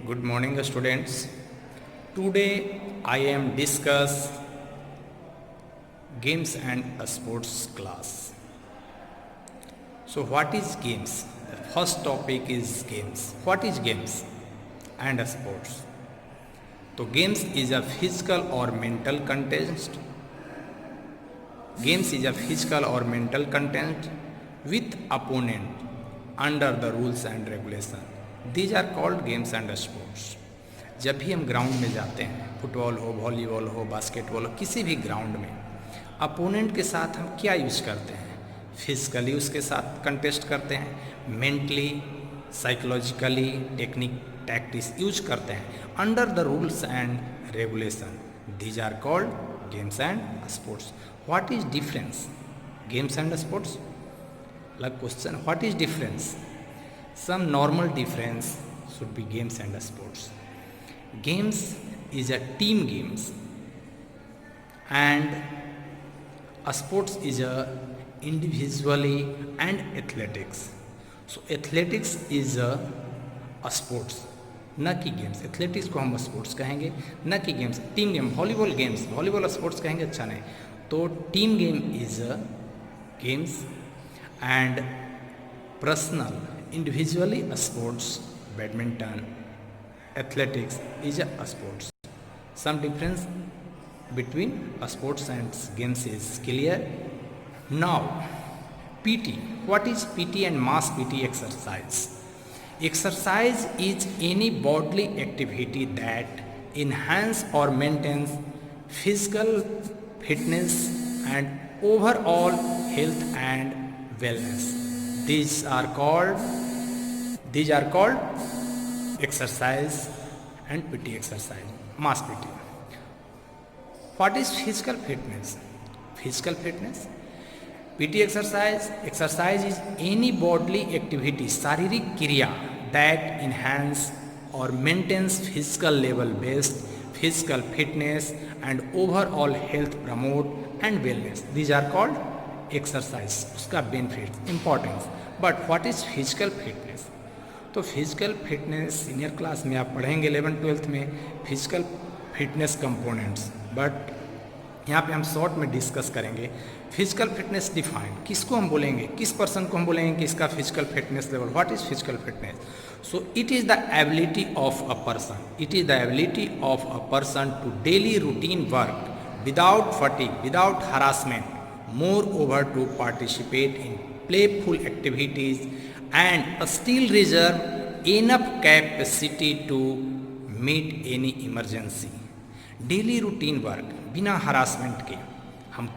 Good morning, students. Today I am discuss games and sports class. So what is games? The first topic is games. What is games and sports? So games is a physical or mental contest. Games is a physical or mental contest with opponent under the rules and regulation. These are called games and sports. जब भी हम ground में जाते हैं, football हो, volleyball हो, basketball हो, किसी भी ग्राउंड में अपोनेंट के साथ हम क्या यूज करते हैं? फिजिकली उसके साथ कंटेस्ट करते हैं, mentally, psychologically, technique, tactics use करते हैं under the rules and regulation. These are called games and sports. What is difference games and sports? Like question, what is difference? Some normal difference should be games and sports. Games is a team games and a sports is a individually and athletics. So athletics is a sports, न कि games. Athletics को हम sports कहेंगे, न कि games. Team game, volleyball games, volleyball sports कहेंगे अच्छा नहीं. तो team game is a games and personal individually sports. Badminton, athletics is a sports. Some difference between sports and games is clear. Now PT, what is PT and mass PT exercise? Exercise is any bodily activity that enhance or maintains physical fitness and overall health and wellness. These are called exercise and PT exercise, mass PT. What is physical fitness? Physical fitness, PT exercise is any bodily activity, शारीरिक क्रिया that enhance or maintains physical level based physical fitness and overall health, promote and wellness. These are called exercise. उसका benefit, importance. But what is physical fitness? तो physical fitness senior class में आप पढ़ेंगे 11th-12th में physical fitness components. But यहाँ पे हम short में डिस्कस करेंगे. फिजिकल फिटनेस डिफाइन किसको हम बोलेंगे, किस पर्सन को हम बोलेंगे कि इसका physical fitness level. What is physical fitness? So it is the ability of a person, it is the ability of a person to daily routine work without fatigue, without harassment, moreover to participate in playful activities and still reserve enough capacity to meet any emergency. Daily routine work बिना harassment के हम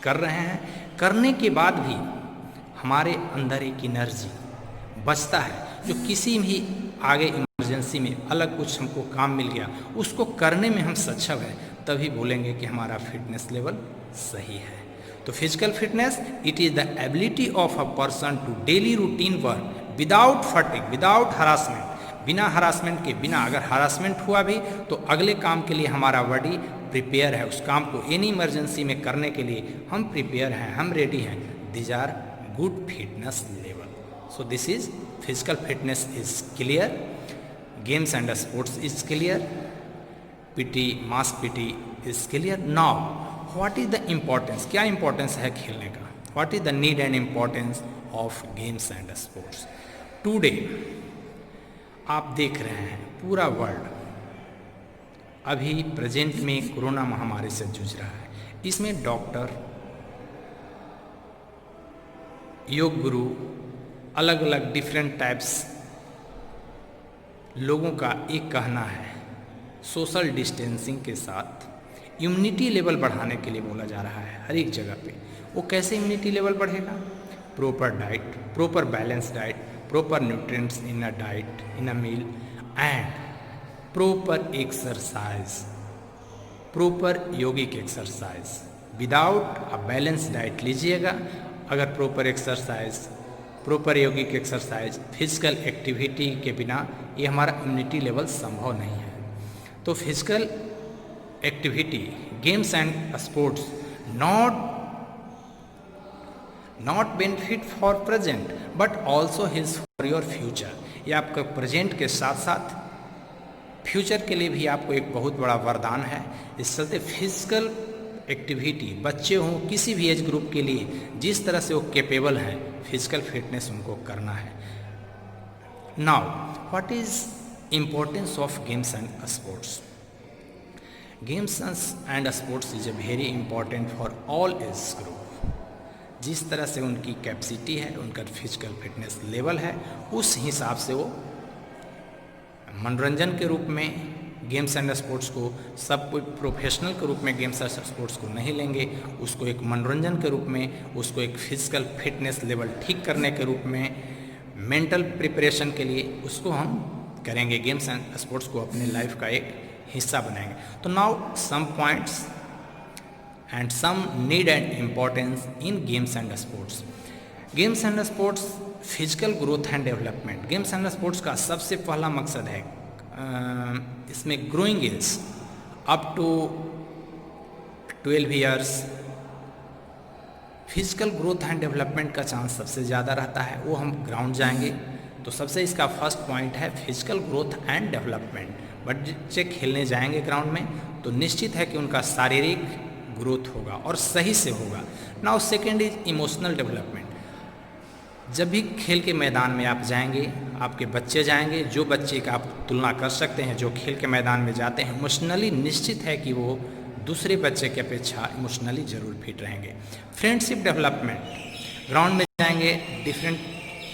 कर रहे हैं, करने के बाद भी हमारे अंदर एक एनर्जी बचता है जो किसी भी आगे इमरजेंसी में अलग कुछ हमको काम मिल गया उसको करने में हम सक्षम हैं, तभी बोलेंगे कि हमारा फिटनेस लेवल सही है. तो physical fitness, it is the ability of a person to daily routine work without fatigue, without harassment, बिना हरासमेंट के. बिना अगर हरासमेंट हुआ भी तो अगले काम के लिए हमारा बॉडी प्रिपेयर है, उस काम को एनी इमरजेंसी में करने के लिए हम प्रिपेयर हैं, हम रेडी हैं. These are good fitness level. So this is physical fitness is clear. Games and sports is clear. PT, mass PT is clear. Now what is the importance, क्या importance है खेलने का? What is the need and importance of games and sports? Today आप देख रहे हैं पूरा world अभी प्रेजेंट में कोरोना महामारी से जूझ रहा है. इसमें डॉक्टर, योग गुरु, अलग अलग डिफरेंट टाइप्स लोगों का एक कहना है सोशल डिस्टेंसिंग के साथ इम्यूनिटी लेवल बढ़ाने के लिए बोला जा रहा है हर एक जगह पे. वो कैसे इम्यूनिटी लेवल बढ़ेगा? Proper diet, proper balance diet, proper nutrients in a diet, in a meal and proper exercise, proper yogic exercise. Without a balance diet लीजिएगा, अगर proper exercise, proper yogic exercise, physical activity के बिना ये हमारा immunity level संभव नहीं है. तो physical activity, games and sports not benefit for present but also helps for your future. ये आपका प्रेजेंट के साथ साथ फ्यूचर के लिए भी आपको एक बहुत बड़ा वरदान है। इस चलते फिजिकल एक्टिविटी बच्चे हों किसी भी एज ग्रुप के लिए जिस तरह से वो कैपेबल हैं, फिजिकल फिटनेस उनको करना है। Now what is importance of games and sports? Games and sports is a very important for all age group. जिस तरह से उनकी कैपेसिटी है, उनका फिजिकल फिटनेस लेवल है, उस हिसाब से वो मनोरंजन के रूप में गेम्स एंड स्पोर्ट्स को, सब कोई प्रोफेशनल के रूप में गेम्स एंड स्पोर्ट्स को नहीं लेंगे, उसको एक मनोरंजन के रूप में, उसको एक फिजिकल फिटनेस लेवल ठीक करने के रूप में, मेंटल प्रिपरेशन के लिए उसको हम करेंगे, गेम्स एंड स्पोर्ट्स को अपने लाइफ का एक हिस्सा बनाएंगे। तो now some points and some need and importance in games and sports. Games and sports physical growth and development. Games and sports का सबसे पहला मकसद है इसमें growing age up to 12 years physical growth and development का chance सबसे ज़्यादा रहता है। वो हम ग्राउंड जाएंगे तो सबसे इसका फर्स्ट पॉइंट है फिजिकल ग्रोथ एंड डेवलपमेंट। बच्चे खेलने जाएंगे ग्राउंड में तो निश्चित है कि उनका शारीरिक ग्रोथ होगा और सही से होगा। Now second is emotional development. जब भी खेल के मैदान में आप जाएंगे, आपके बच्चे जाएंगे, जो बच्चे का आप तुलना कर सकते हैं जो खेल के मैदान में जाते हैं, इमोशनली निश्चित है कि वो दूसरे बच्चे की अपेक्षा इमोशनली जरूर फिट रहेंगे। फ्रेंडशिप डेवलपमेंट, ग्राउंड में जाएंगे, डिफरेंट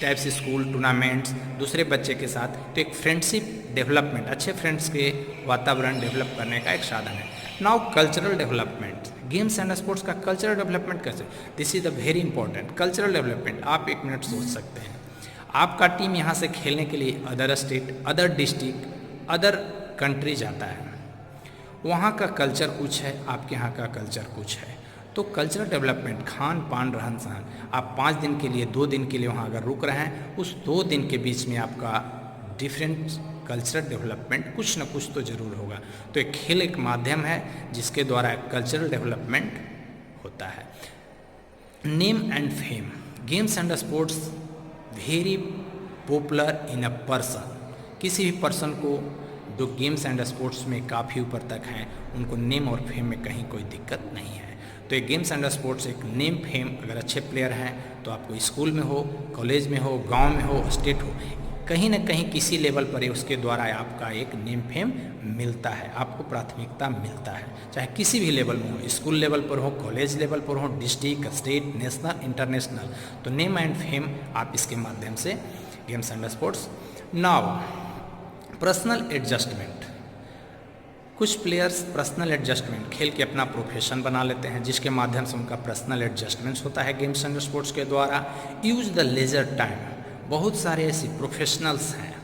टाइप्स स्कूल टूर्नामेंट्स दूसरे बच्चे के साथ, तो एक फ्रेंडशिप डेवलपमेंट, अच्छे फ्रेंड्स के वातावरण डेवलप करने का एक साधन है। Now cultural development, games and sports का कल्चरल डेवलपमेंट कैसे, this is the very important. Cultural development, आप एक मिनट सोच सकते हैं, आपका टीम यहाँ से खेलने के लिए other state, other district, other country जाता है, वहाँ का कल्चर कुछ है, आपके यहाँ का कल्चर कुछ है। तो कल्चरल डेवलपमेंट, खान पान रहन सहन, आप 5 दिन के लिए 2 दिन के लिए वहाँ अगर रुक रहे हैं, उस 2 दिन के बीच में आपका डिफरेंट कल्चरल डेवलपमेंट कुछ न कुछ तो जरूर होगा। तो एक खेल एक माध्यम है जिसके द्वारा कल्चरल डेवलपमेंट होता है। Name and fame, games and sports very popular in a person. किसी भी पर्सन को जो गेम्स एंड स्पोर्ट्स में काफ़ी ऊपर तक हैं, उनको नेम और फेम में कहीं कोई दिक्कत नहीं है। तो एक गेम्स एंड स्पोर्ट्स एक नेम फेम, अगर अच्छे प्लेयर हैं तो आपको स्कूल में हो, कॉलेज में हो, गांव में हो, स्टेट हो, कहीं ना कहीं किसी लेवल पर उसके द्वारा आपका एक नेम फेम मिलता है, आपको प्राथमिकता मिलता है, चाहे किसी भी लेवल में हो, स्कूल लेवल पर हो, कॉलेज लेवल पर हो, डिस्ट्रिक्ट, स्टेट, नेशनल, इंटरनेशनल। तो नेम एंड फेम आप इसके माध्यम से games and sports. Now personal adjustment, कुछ प्लेयर्स पर्सनल एडजस्टमेंट खेल के अपना प्रोफेशन बना लेते हैं, जिसके माध्यम से उनका पर्सनल एडजस्टमेंट्स होता है गेम्स एंड स्पोर्ट्स के द्वारा। यूज द लेजर टाइम, बहुत सारे ऐसे प्रोफेशनल्स हैं,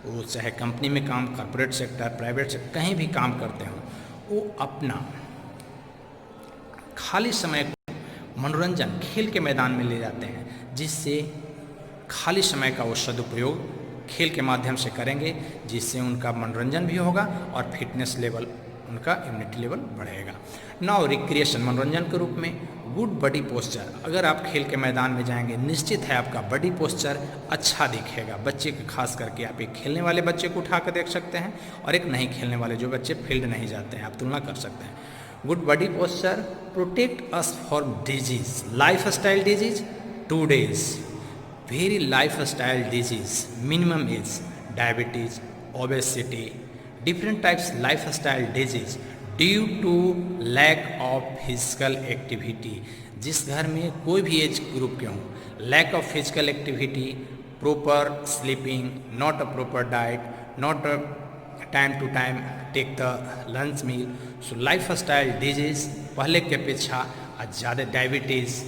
वो चाहे कंपनी में काम, कॉर्पोरेट सेक्टर, प्राइवेट सेक्टर, कहीं भी काम करते हों, वो अपना खाली समय को मनोरंजन खेल के मैदान में ले जाते हैं, जिससे खाली समय का वो सदुपयोग खेल के माध्यम से करेंगे, जिससे उनका मनोरंजन भी होगा और फिटनेस लेवल, उनका इम्यूनिटी लेवल बढ़ेगा। नाउ रिक्रिएशन, मनोरंजन के रूप में गुड बॉडी पोस्चर, अगर आप खेल के मैदान में जाएंगे निश्चित है आपका बॉडी पोस्चर अच्छा दिखेगा। बच्चे के खास करके आप एक खेलने वाले बच्चे को उठा कर देख सकते हैं और एक नहीं खेलने वाले, जो बच्चे फील्ड नहीं जाते हैं, आप तुलना कर सकते हैं। Good body posture protect us from disease, life style disease, 2 days very lifestyle disease, minimum age, diabetes, obesity, different types lifestyle disease due to lack of physical activity। जिस घर में कोई भी एज ग्रुप के हों, lack of physical activity, proper sleeping, not a proper diet, not a time to time take the lunch meal, so lifestyle disease पहले की अपेक्षा आज ज़्यादा, diabetes,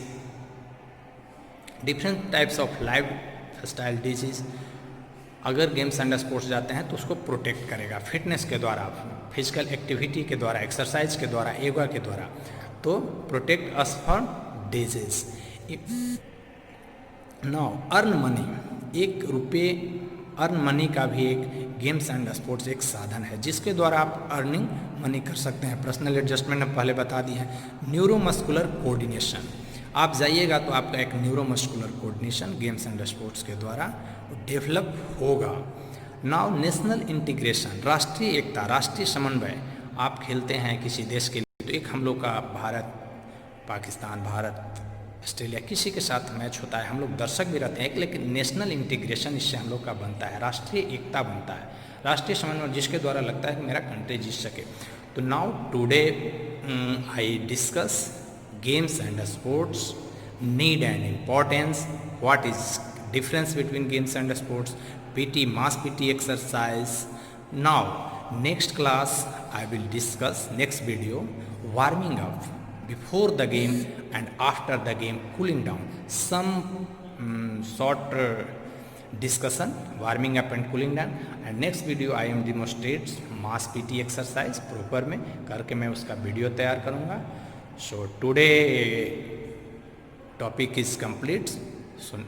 different types of life style disease, अगर games and sports जाते हैं तो उसको प्रोटेक्ट करेगा फिटनेस के द्वारा, फिजिकल एक्टिविटी के द्वारा, एक्सरसाइज के द्वारा, योगा के द्वारा, तो protect us from disease. Now earn money, 1 रुपये अर्न मनी का भी एक गेम्स एंड स्पोर्ट्स एक साधन है, जिसके द्वारा आप अर्निंग मनी कर सकते हैं। पर्सनल एडजस्टमेंट हम पहले बता दी है। न्यूरोमस्कुलर कोऑर्डिनेशन, आप जाइएगा तो आपका एक neuromuscular coordination games and sports के द्वारा डेवलप होगा। नाउ नेशनल इंटीग्रेशन, राष्ट्रीय एकता, राष्ट्रीय समन्वय। आप खेलते हैं किसी देश के लिए तो एक हम लोग का भारत पाकिस्तान, भारत ऑस्ट्रेलिया किसी के साथ मैच होता है, हम लोग दर्शक भी रहते हैं, लेकिन नेशनल इंटीग्रेशन इससे हम लोग का बनता है, राष्ट्रीय एकता बनता है, राष्ट्रीय समन्वय जिसके द्वारा लगता है कि मेरा कंट्री जीत सके। तो now today I discuss games and sports, need and importance, what is difference between games and sports, PT, mass PT exercise. Now next class I will discuss, next video, warming up before the game and after the game, cooling down, some short discussion warming up and cooling down, and next video I am demonstrates mass PT exercise proper में करके मैं उसका video तैयार करूँगा। So today topic is complete. So